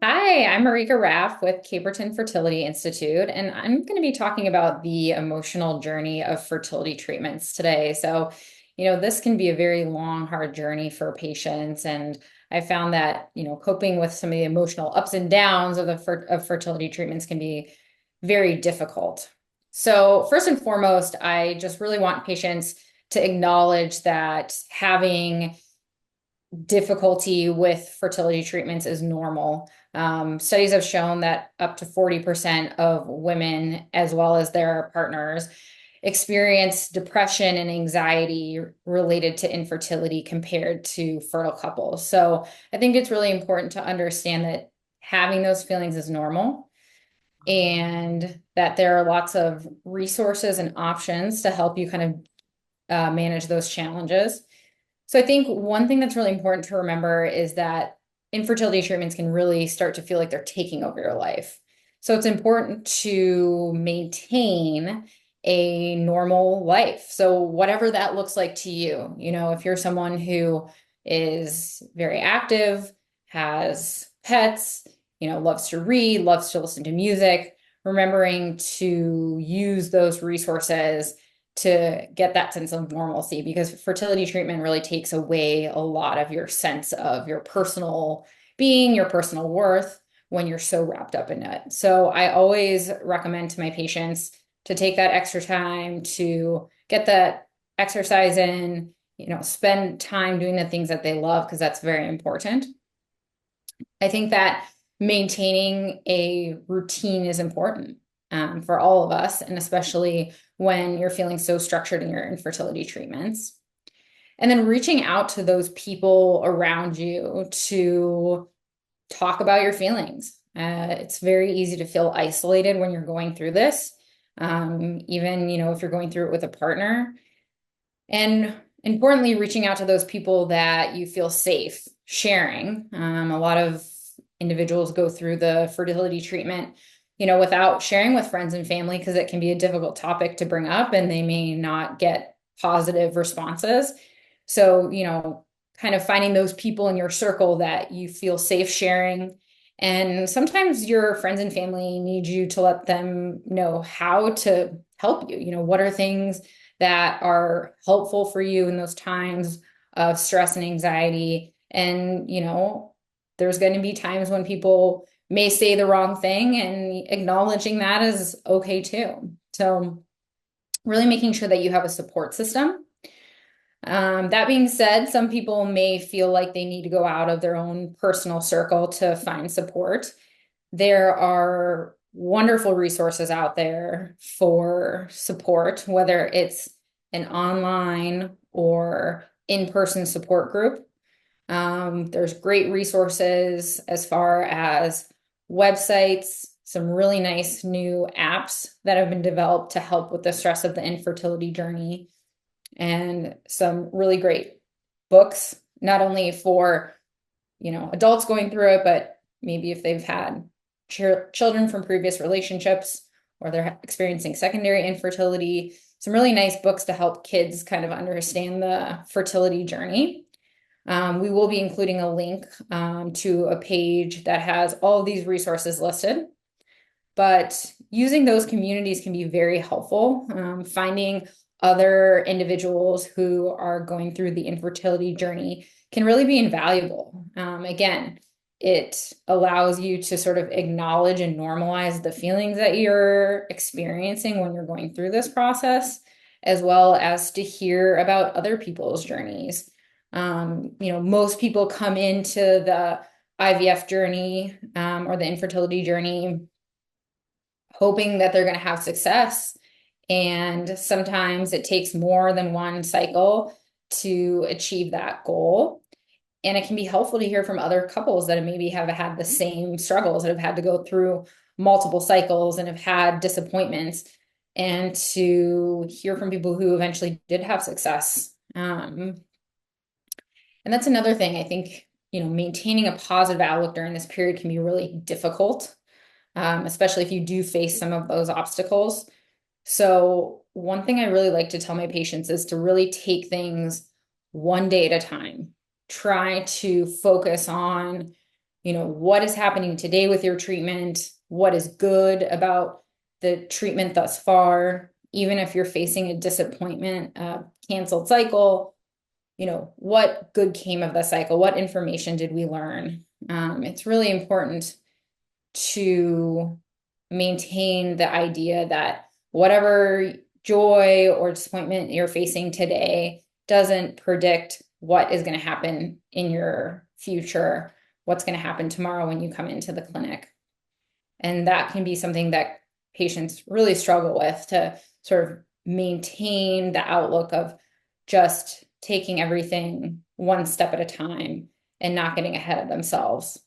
Hi, I'm Marika Raff with Caperton Fertility Institute, and I'm going to be talking about the emotional journey of fertility treatments today. This can be a very long, hard journey for patients, and I found that, coping with some of the emotional ups and downs of of fertility treatments can be very difficult. So, first and foremost, I just really want patients to acknowledge that having difficulty with fertility treatments is normal. Studies have shown that up to 40% of women, as well as their partners, experience depression and anxiety related to infertility compared to fertile couples. So I think it's really important to understand that having those feelings is normal and that there are lots of resources and options to help you kind of manage those challenges. So I think one thing that's really important to remember is that infertility treatments can really start to feel like they're taking over your life. So it's important to maintain a normal life. So whatever that looks like to you, if you're someone who is very active, has pets, loves to read, loves to listen to music, remembering to use those resources to get that sense of normalcy, because fertility treatment really takes away a lot of your sense of your personal being, your personal worth when you're so wrapped up in it. So I always recommend to my patients to take that extra time to get that exercise in, spend time doing the things that they love, because that's very important. I think that maintaining a routine is important for all of us, and especially when you're feeling so structured in your infertility treatments. And then reaching out to those people around you to talk about your feelings. It's very easy to feel isolated when you're going through this, even, if you're going through it with a partner. And importantly, reaching out to those people that you feel safe sharing. A lot of individuals go through the fertility treatment, without sharing with friends and family, because it can be a difficult topic to bring up and they may not get positive responses. So, kind of finding those people in your circle that you feel safe sharing. And sometimes your friends and family need you to let them know how to help you. What are things that are helpful for you in those times of stress and anxiety. And, there's going to be times when people may say the wrong thing, and acknowledging that is okay too. So really making sure that you have a support system. That being said, some people may feel like they need to go out of their own personal circle to find support. There are wonderful resources out there for support, whether it's an online or in-person support group. There's great resources as far as websites, some really nice new apps that have been developed to help with the stress of the infertility journey, and some really great books, not only for, adults going through it, but maybe if they've had children from previous relationships or they're experiencing secondary infertility, some really nice books to help kids kind of understand the fertility journey. We will be including a link to a page that has all of these resources listed. But using those communities can be very helpful. Finding other individuals who are going through the infertility journey can really be invaluable. Again, it allows you to sort of acknowledge and normalize the feelings that you're experiencing when you're going through this process, as well as to hear about other people's journeys. Most people come into the IVF journey or the infertility journey hoping that they're going to have success. And sometimes it takes more than one cycle to achieve that goal. And it can be helpful to hear from other couples that maybe have had the same struggles, that have had to go through multiple cycles and have had disappointments, and to hear from people who eventually did have success. And that's another thing. I think, maintaining a positive outlook during this period can be really difficult, especially if you do face some of those obstacles. So one thing I really like to tell my patients is to really take things one day at a time. Try to focus on, what is happening today with your treatment, what is good about the treatment thus far, even if you're facing a disappointment, canceled cycle, what good came of the cycle? What information did we learn? It's really important to maintain the idea that whatever joy or disappointment you're facing today doesn't predict what is going to happen in your future, what's going to happen tomorrow when you come into the clinic. And that can be something that patients really struggle with, to sort of maintain the outlook of just taking everything one step at a time and not getting ahead of themselves.